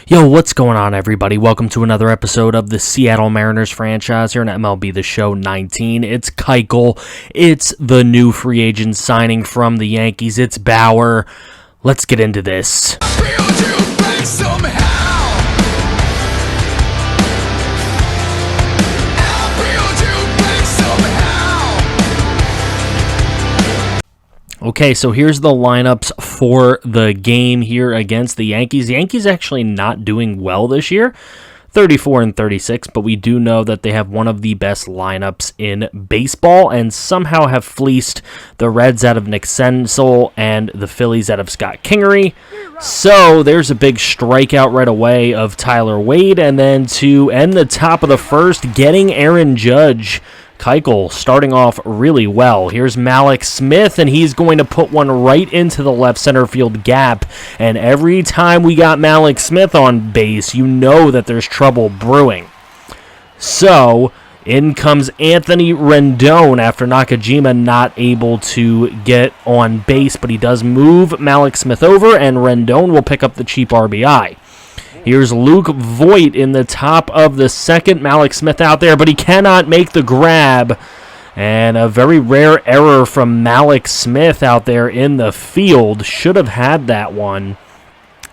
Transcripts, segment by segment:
Yo, what's going on, everybody? Welcome to another episode of the Seattle Mariners franchise here in MLB The Show 19. It's Keuchel. It's the new free agent signing from the Yankees. It's Bauer. Let's get into this. Okay, so here's the lineups for the game here against the Yankees. The Yankees actually not doing well this year, 34 and 36, but we do know that they have one of the best lineups in baseball and somehow have fleeced the Reds out of Nick Senzel and the Phillies out of Scott Kingery. So there's a big strikeout right away of Tyler Wade, and then to end the top of the first, getting Aaron Judge. Keuchel starting off really well. Here's Mallex Smith, and he's going to put one right into the left center field gap. And every time we got Mallex Smith on base, you know that there's trouble brewing. So in comes Anthony Rendon after Nakajima not able to get on base, but he does move Mallex Smith over, and Rendon will pick up the cheap RBI. Here's Luke Voit in the top of the second. Mallex Smith out there, but he cannot make the grab. And a very rare error from Mallex Smith out there in the field. Should have had that one.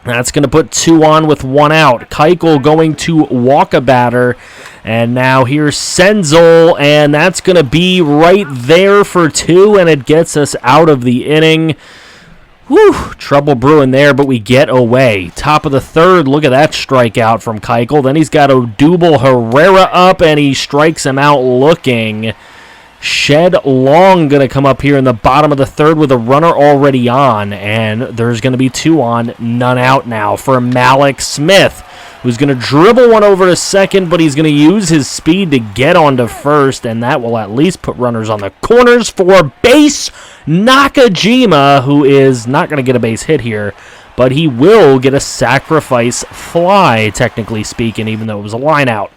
That's going to put two on with one out. Keuchel going to walk a batter. And now here's Senzel, and that's going to be right there for two, and it gets us out of the inning. Whew, trouble brewing there, but we get away. Top of the third, look at that strikeout from Keuchel. Then he's got Odubel Herrera up, and he strikes him out looking. Shed Long going to come up here in the bottom of the third with a runner already on, and there's going to be two on, none out now for Mallex Smith, who's going to dribble one over to second, but he's going to use his speed to get onto first, and that will at least put runners on the corners for base Nakajima, who is not going to get a base hit here, but he will get a sacrifice fly, technically speaking, even though it was a line out.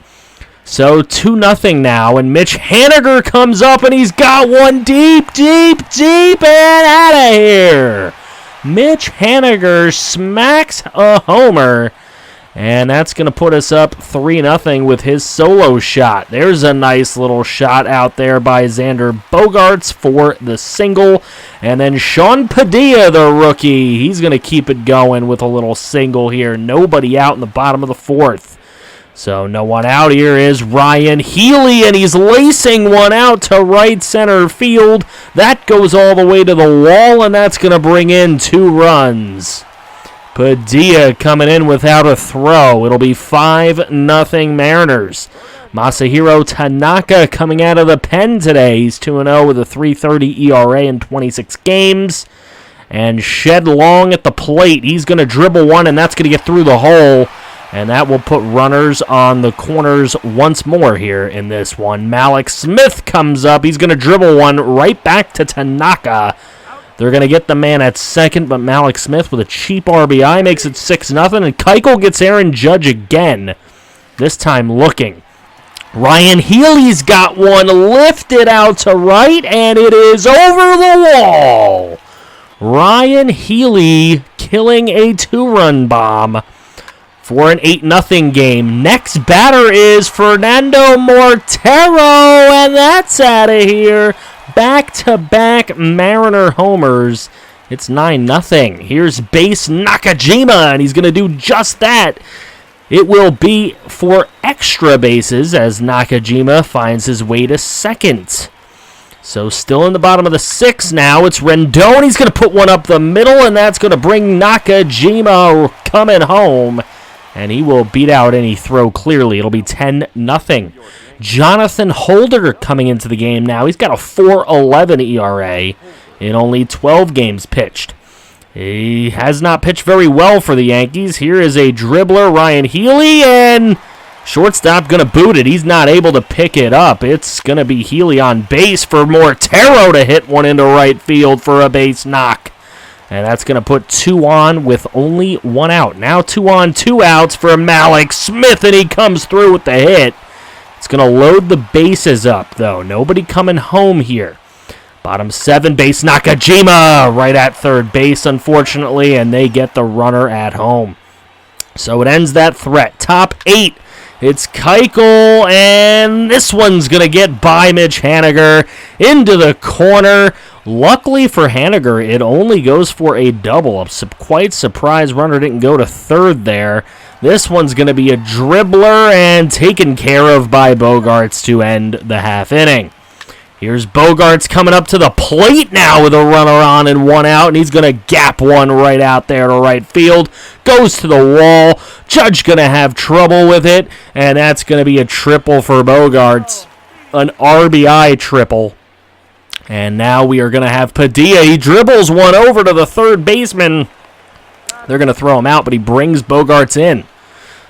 So 2-0 now, and Mitch Haniger comes up, and he's got one deep, and out of here. Mitch Haniger smacks a homer, and that's going to put us up 3-0 with his solo shot. There's a nice little shot out there by Xander Bogaerts for the single. And then Sean Padilla, the rookie, he's going to keep it going with a little single here. Nobody out in the bottom of the fourth. So no one out. Here is Ryan Healy, and he's lacing one out to right center field. That goes all the way to the wall, and that's going to bring in 2 runs. Padilla coming in without a throw. It'll be 5-0 Mariners. Masahiro Tanaka coming out of the pen today. He's 2-0 with a 3.30 ERA in 26 games. And Shed Long at the plate. He's going to dribble one, and that's going to get through the hole. And that will put runners on the corners once more here in this one. Mallex Smith comes up. He's going to dribble one right back to Tanaka. They're going to get the man at second, but Mallex Smith with a cheap RBI makes it 6-0, and Keuchel gets Aaron Judge again, this time looking. Ryan Healy's got one lifted out to right, and it is over the wall. Ryan Healy killing a 2-run bomb for an 8-0 game. Next batter is Fernando Mortero, and that's out of here. Back-to-back Mariner homers. It's 9-0. Here's base Nakajima, and he's going to do just that. It will be for extra bases as Nakajima finds his way to second. So still in the bottom of the 6th now. It's Rendon. He's going to put one up the middle, and that's going to bring Nakajima coming home. And he will beat out any throw clearly. It'll be 10-0. Jonathan Holder coming into the game now. He's got a 4.11 ERA in only 12 games pitched. He has not pitched very well for the Yankees. Here is a dribbler, Ryan Healy, and shortstop going to boot it. He's not able to pick it up. It's going to be Healy on base for Mortero to hit one into right field for a base knock. And that's going to put 2 on with only 1 out. Now 2 on, 2 outs for Mallex Smith, and he comes through with the hit. It's going to load the bases up, though. Nobody coming home here. Bottom 7, base Nakajima right at third base, unfortunately, and they get the runner at home. So it ends that threat. Top 8. It's Keuchel, and this one's going to get by Mitch Haniger into the corner. Luckily for Haniger, it only goes for a double. I'm quite surprised runner didn't go to third there. This one's going to be a dribbler and taken care of by Bogaerts to end the half inning. Here's Bogaerts coming up to the plate now with a runner on and one out, and he's going to gap one right out there to right field. Goes to the wall. Judge going to have trouble with it, and that's going to be a triple for Bogaerts. An RBI triple. And now we are going to have Padilla. He dribbles one over to the third baseman. They're going to throw him out, but he brings Bogaerts in.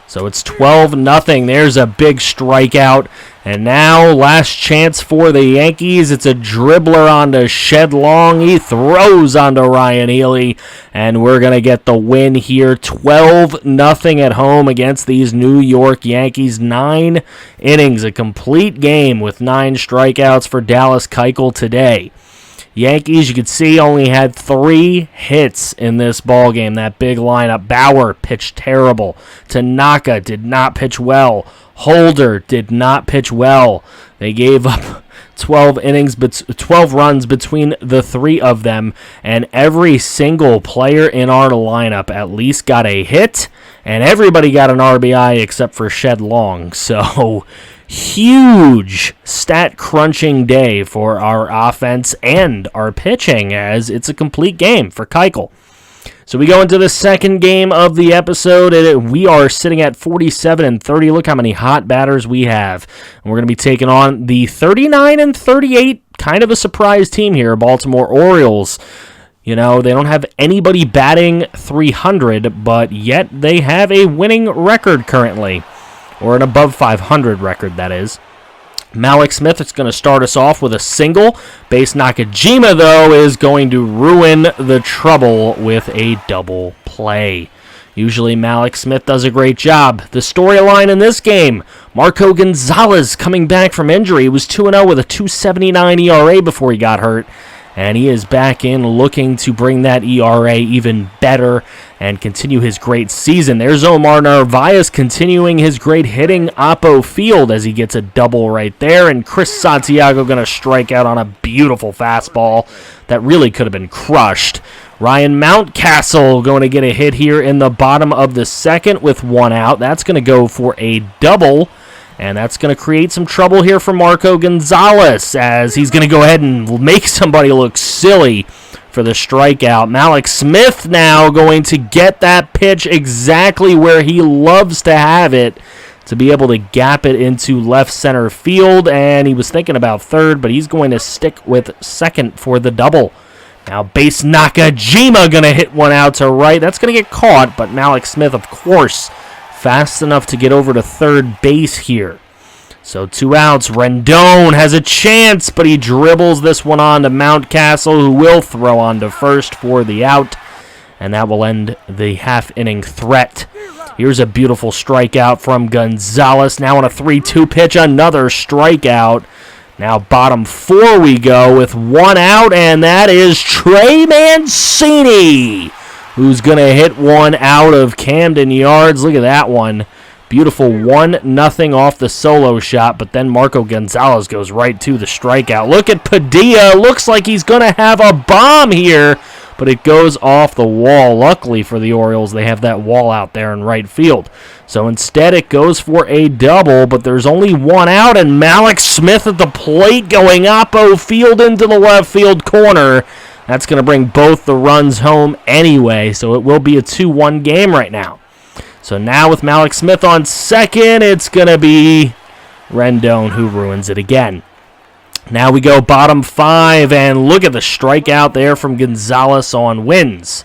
So it's 12-0. There's a big strikeout. And now, last chance for the Yankees. It's a dribbler onto Shed Long. He throws onto Ryan Healy. And we're going to get the win here. 12-0 at home against these New York Yankees. 9 innings, a complete game with 9 strikeouts for Dallas Keuchel today. Yankees, you can see, only had 3 hits in this ballgame. That big lineup. Bauer pitched terrible. Tanaka did not pitch well. Holder did not pitch well. They gave up 12 runs between the 3 of them, and every single player in our lineup at least got a hit, and everybody got an RBI except for Shed Long. So, huge stat-crunching day for our offense and our pitching, as it's a complete game for Keuchel. So we go into the second game of the episode, and we are sitting at 47-30. Look how many hot batters we have. And we're going to be taking on the 39-38, kind of a surprise team here, Baltimore Orioles. You know, they don't have anybody batting 300, but yet they have a winning record currently, or an above 500 record, that is. Malik Smith is going to start us off with a single. Base Nakajima, though, is going to ruin the trouble with a double play. Usually Malik Smith does a great job. The storyline in this game, Marco Gonzalez coming back from injury. He was 2-0 with a 2.79 ERA before he got hurt. And he is back in looking to bring that ERA even better and continue his great season. There's Omar Narvaez continuing his great hitting oppo field as he gets a double right there. And Chris Santiago going to strike out on a beautiful fastball that really could have been crushed. Ryan Mountcastle going to get a hit here in the bottom of the second with 1 out. That's going to go for a double. And that's going to create some trouble here for Marco Gonzalez as he's going to go ahead and make somebody look silly for the strikeout. Malik Smith now going to get that pitch exactly where he loves to have it to be able to gap it into left center field. And he was thinking about third, but he's going to stick with second for the double. Now base Nakajima going to hit one out to right. That's going to get caught, but Malik Smith, of course, fast enough to get over to third base here. So 2 outs. Rendon has a chance, but he dribbles this one on to Mountcastle, who will throw on to first for the out. And that will end the half-inning threat. Here's a beautiful strikeout from Gonzalez. Now on a 3-2 pitch, another strikeout. Now bottom 4 we go with 1 out, and that is Trey Mancini, who's going to hit one out of Camden Yards. Look at that one. Beautiful 1-0 off the solo shot, but then Marco Gonzalez goes right to the strikeout. Look at Padilla. Looks like he's going to have a bomb here, but it goes off the wall. Luckily for the Orioles, they have that wall out there in right field. So instead, it goes for a double, but there's only 1 out, and Malik Smith at the plate going oppo field into the left field corner. That's going to bring both the runs home anyway, so it will be a 2-1 game right now. So now with Malik Smith on second, it's going to be Rendon who ruins it again. Now we go bottom 5, and look at the strikeout there from Gonzalez on Wins.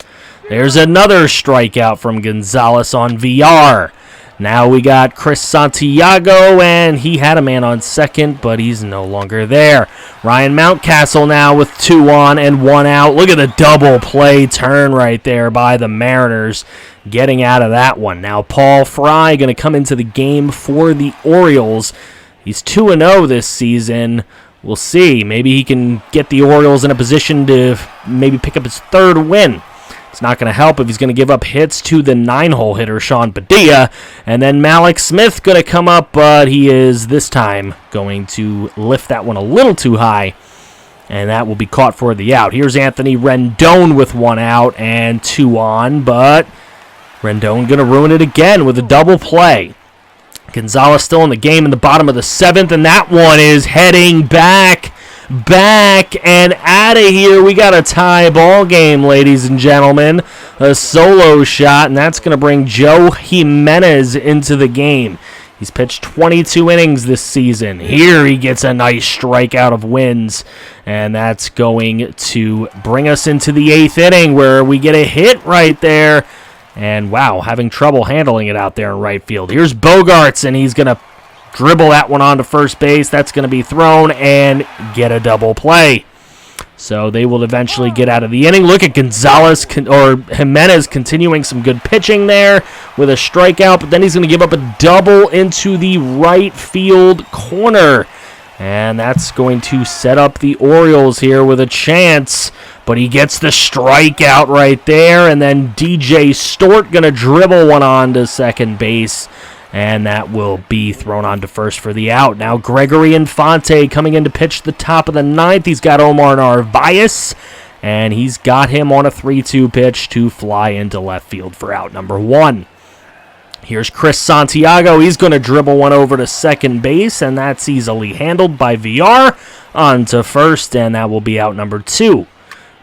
There's another strikeout from Gonzalez on VR. Now we got Chris Santiago, and he had a man on second, but he's no longer there. Ryan Mountcastle now with 2 on and 1 out. Look at the double play turn right there by the Mariners, getting out of that one. Now Paul Fry going to come into the game for the Orioles. He's 2-0 this season. We'll see. Maybe he can get the Orioles in a position to maybe pick up his 3rd win. It's not going to help if he's going to give up hits to the 9-hole hitter, Sean Padilla. And then Malik Smith going to come up, but he is this time going to lift that one a little too high. And that will be caught for the out. Here's Anthony Rendon with 1 out and 2 on, but Rendon going to ruin it again with a double play. Gonzalez still in the game in the bottom of the 7th, and that one is heading back and out of here. We got a tie ball game, ladies and gentlemen. A solo shot, and that's going to bring Joe Jimenez into the game. He's pitched 22 innings this season. Here he gets a nice strikeout of Wins, and that's going to bring us into the 8th inning where we get a hit right there. And wow, having trouble handling it out there in right field. Here's Bogarts, and he's going to dribble that one onto first base. That's going to be thrown and get a double play. So they will eventually get out of the inning. Look at Gonzalez or Jimenez continuing some good pitching there with a strikeout, but then he's going to give up a double into the right field corner. And that's going to set up the Orioles here with a chance, but he gets the strikeout right there, and then DJ Stort going to dribble one on to second base. And that will be thrown on to first for the out. Now Gregory Infante coming in to pitch the top of the 9th. He's got Omar Narvaez, and he's got him on a 3-2 pitch to fly into left field for out number 1. Here's Chris Santiago. He's going to dribble one over to second base, and that's easily handled by VR on to first, and that will be out number 2.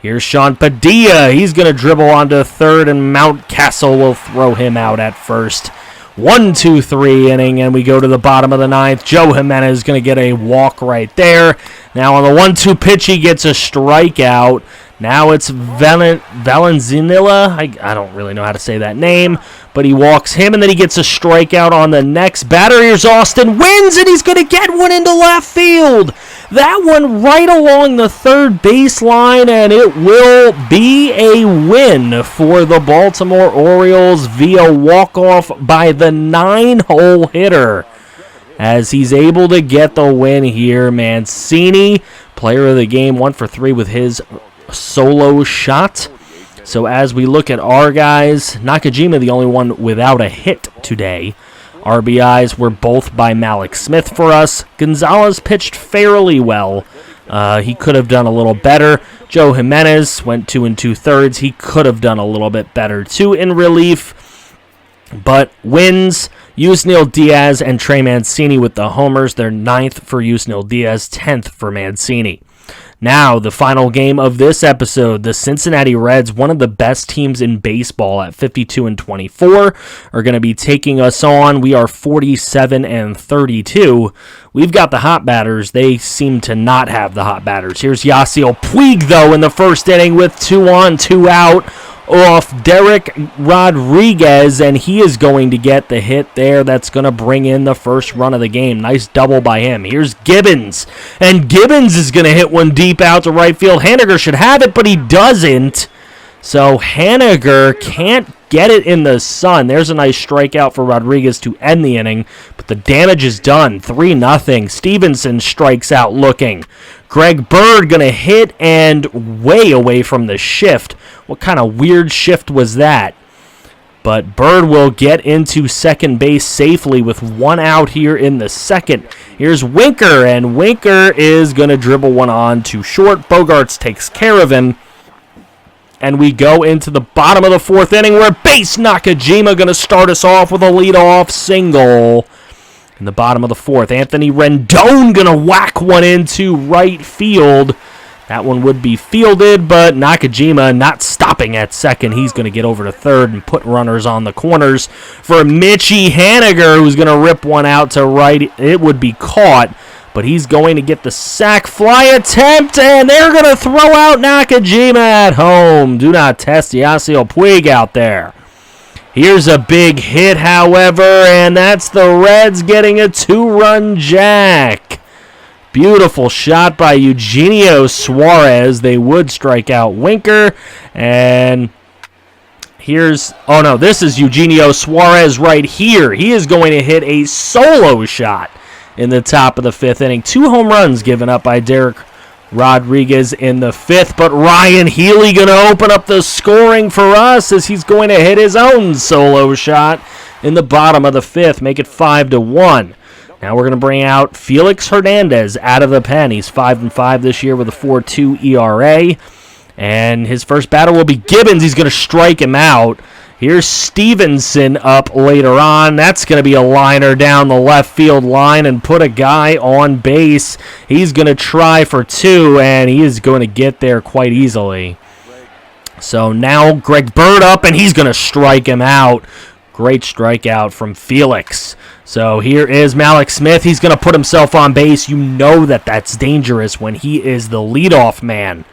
Here's Sean Padilla. He's going to dribble onto third, and Mountcastle will throw him out at first. 1-2-3 inning, and we go to the bottom of the 9th. Joe Jimenez is going to get a walk right there. Now on the 1-2 pitch, he gets a strikeout. Now it's Valenzuela. I don't really know how to say that name, but he walks him, and then he gets a strikeout on the next batter. Here's Austin Wins, and he's going to get one into left field. That one right along the third baseline, and it will be a win for the Baltimore Orioles via walk-off by the 9-hole hitter. As he's able to get the win here, Mancini, player of the game, 1 for 3 with his solo shot. So as we look at our guys, Nakajima the only one without a hit today. RBIs were both by Malik Smith for us. Gonzalez pitched fairly well. He could have done a little better. Joe Jimenez went 2 2/3. He could have done a little bit better too in relief. But wins, Yusniel Diaz and Trey Mancini with the homers. They're 9th for Yusniel Diaz, 10th for Mancini. Now, the final game of this episode, the Cincinnati Reds, one of the best teams in baseball at 52-24, are going to be taking us on. We are 47-32. We've got the hot batters. They seem to not have the hot batters. Here's Yasiel Puig, though, in the first inning with 2 on, 2 out off Derek Rodriguez, and he is going to get the hit there. That's going to bring in the first run of the game. Nice double by him. Here's Gibbons, and Gibbons is going to hit one deep out to right field. Haniger should have it, but he doesn't. So Haniger can't get it in the sun. There's a nice strikeout for Rodriguez to end the inning, but the damage is done. 3-0. Stevenson strikes out looking. Greg Bird going to hit and way away from the shift. What kind of weird shift was that? But Bird will get into second base safely with 1 out here in the second. Here's Winker, and Winker is going to dribble one on to short. Bogarts takes care of him. And we go into the bottom of the 4th inning where Base Nakajima going to start us off with a leadoff single. In the bottom of the 4th, Anthony Rendon going to whack one into right field. That one would be fielded, but Nakajima not stopping at second. He's going to get over to third and put runners on the corners for Mitchie Haniger, who's going to rip one out to right. It would be caught, but he's going to get the sac fly attempt, and they're going to throw out Nakajima at home. Do not test Yasiel Puig out there. Here's a big hit, however, and that's the Reds getting a 2-run jack. Beautiful shot by Eugenio Suarez. They would strike out Winker, and here's, oh no, this is Eugenio Suarez right here. He is going to hit a solo shot in the top of the 5th inning. 2 home runs given up by Derek Rodriguez in the 5th, but Ryan Healy going to open up the scoring for us as he's going to hit his own solo shot in the bottom of the 5th, make it 5-1. Now we're going to bring out Felix Hernandez out of the pen. He's 5-5 this year with a 4.2 ERA, and his first batter will be Gibbons. He's going to strike him out. Here's Stevenson up later on. That's going to be a liner down the left field line and put a guy on base. He's going to try for 2, and he is going to get there quite easily. So now Greg Bird up, and he's going to strike him out. Great strikeout from Felix. So here is Malik Smith. He's going to put himself on base. You know that that's dangerous when he is the leadoff man.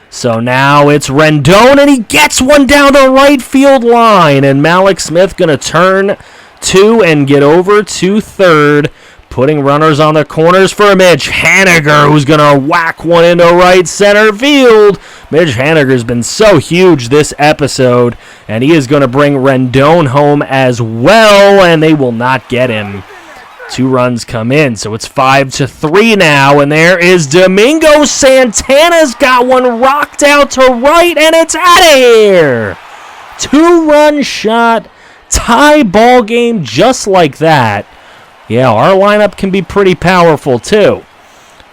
So now it's Rendon, and he gets one down the right field line. And Malik Smith going to turn 2 and get over to third, putting runners on the corners for Mitch Haniger, who's going to whack one into right center field. Mitch Haniger's been so huge this episode, and he is going to bring Rendon home as well, and they will not get him. 2 runs come in, so it's 5-3 now, and there is Domingo Santana's got one rocked out to right, and it's out of here. 2-run shot, tie ball game just like that. Yeah, our lineup can be pretty powerful too.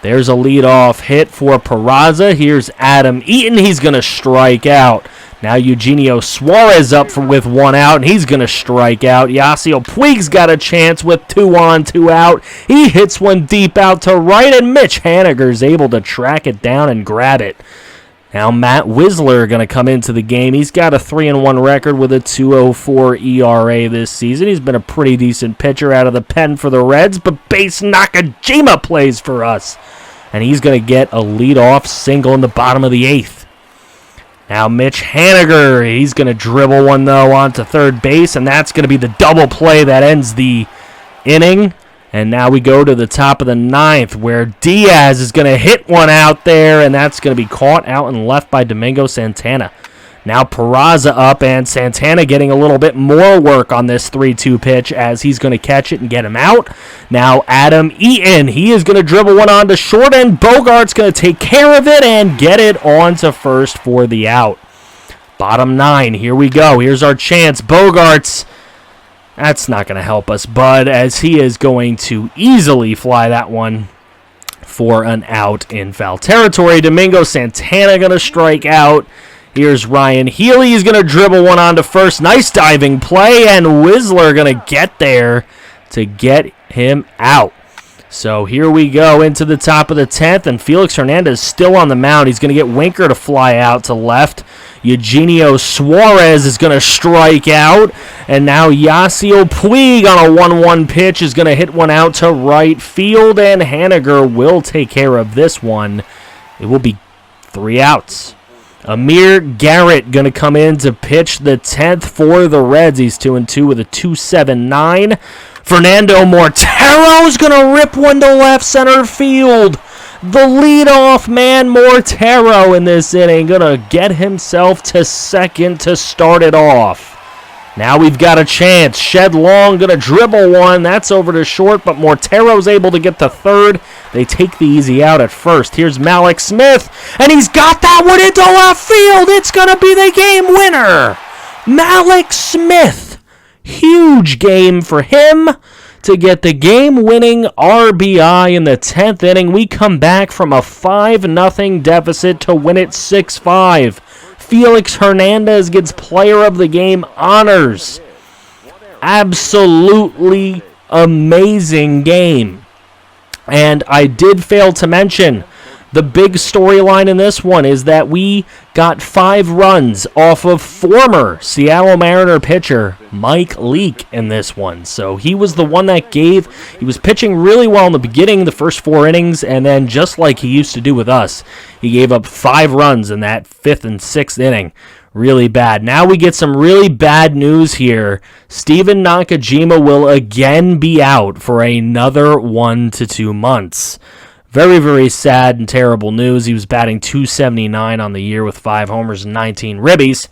There's a leadoff hit for Peraza. Here's Adam Eaton. He's going to strike out. Now Eugenio Suarez up with 1 out, and he's going to strike out. Yasiel Puig's got a chance with 2 on, 2 out. He hits one deep out to right, and Mitch Haniger's able to track it down and grab it. Now Matt Wisler going to come into the game. He's got a 3-1 record with a 2.04 ERA this season. He's been a pretty decent pitcher out of the pen for the Reds, but Base Nakajima plays for us, and he's going to get a leadoff single in the bottom of the 8th. Now Mitch Haniger, he's going to dribble one, though, onto third base, and that's going to be the double play that ends the inning. And now we go to the top of the 9th, where Diaz is going to hit one out there, and that's going to be caught out and left by Domingo Santana. Now Peraza up, and Santana getting a little bit more work on this 3-2 pitch as he's going to catch it and get him out. Now Adam Eaton, he is going to dribble one onto short, and Bogart's going to take care of it and get it onto first for the out. Bottom 9, here we go. Here's our chance. Bogart's, that's not going to help us, bud, as he is going to easily fly that one for an out in foul territory. Domingo Santana going to strike out. Here's Ryan Healy. He's going to dribble one onto first. Nice diving play, and Wisler going to get there to get him out. So here we go into the top of the 10th, and Felix Hernandez still on the mound. He's going to get Winker to fly out to left. Eugenio Suarez is going to strike out, and now Yasiel Puig on a 1-1 pitch is going to hit one out to right field, and Haniger will take care of this one. It will be 3 outs. Amir Garrett going to come in to pitch the 10th for the Reds. He's 2-2 with a 2.79. Fernando Mortero is going to rip one to left center field. The leadoff man, Mortero, in this inning, going to get himself to second to start it off. Now we've got a chance. Shed Long going to dribble one. That's over to short, but Mortero's able to get to third. They take the easy out at first. Here's Malik Smith, and he's got that one into left field. It's going to be the game winner. Malik Smith. Huge game for him to get the game-winning RBI in the 10th inning. We come back from a 5-0 deficit to win it 6-5. Felix Hernandez gets player of the game honors. Absolutely amazing game. And I did fail to mention, the big storyline in this one is that we got 5 runs off of former Seattle Mariner pitcher Mike Leake in this one. So he was the one that he was pitching really well in the beginning, the first 4 innings, and then just like he used to do with us, he gave up 5 runs in that 5th and 6th inning. Really bad. Now we get some really bad news here. Steven Nakajima will again be out for another 1 to 2 months. Very, very sad and terrible news. He was batting .279 on the year with 5 homers and 19 ribbies.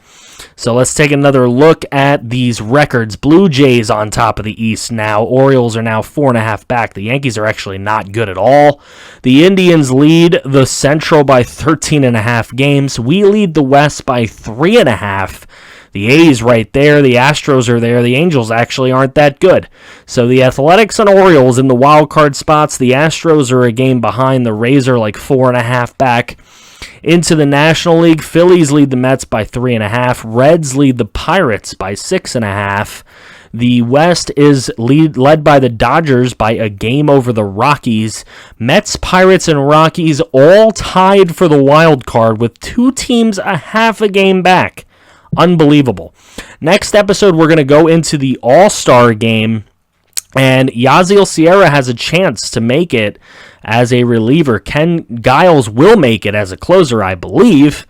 So let's take another look at these records. Blue Jays on top of the East now. Orioles are now 4.5 back. The Yankees are actually not good at all. The Indians lead the Central by 13.5 games. We lead the West by 3.5. The A's right there. The Astros are there. The Angels actually aren't that good. So the Athletics and Orioles in the wild card spots. The Astros are a game behind. The Rays are like 4.5 back. Into the National League, Phillies lead the Mets by 3.5. Reds lead the Pirates by 6.5. The West is led by the Dodgers by a game over the Rockies. Mets, Pirates, and Rockies all tied for the wild card with two teams a half a game back. Unbelievable. Next episode, we're going to go into the All-Star game, and Yaziel Sierra has a chance to make it as a reliever. Ken Giles will make it as a closer, I believe.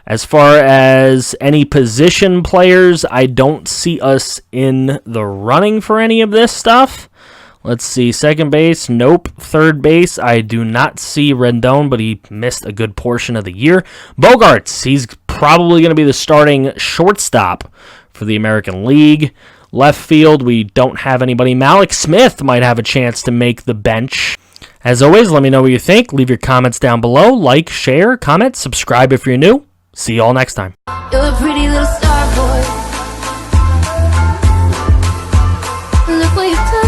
As far as any position players, I don't see us in the running for any of this stuff. Let's see, second base, nope. Third base, I do not see Rendon, but he missed a good portion of the year. Bogarts, he's probably going to be the starting shortstop for the American League. Left field, we don't have anybody. Malik Smith might have a chance to make the bench. As always, let me know what you think. Leave your comments down below. Like, share, comment, subscribe if you're new. See you all next time. You're a pretty little star boy. Look what you've done.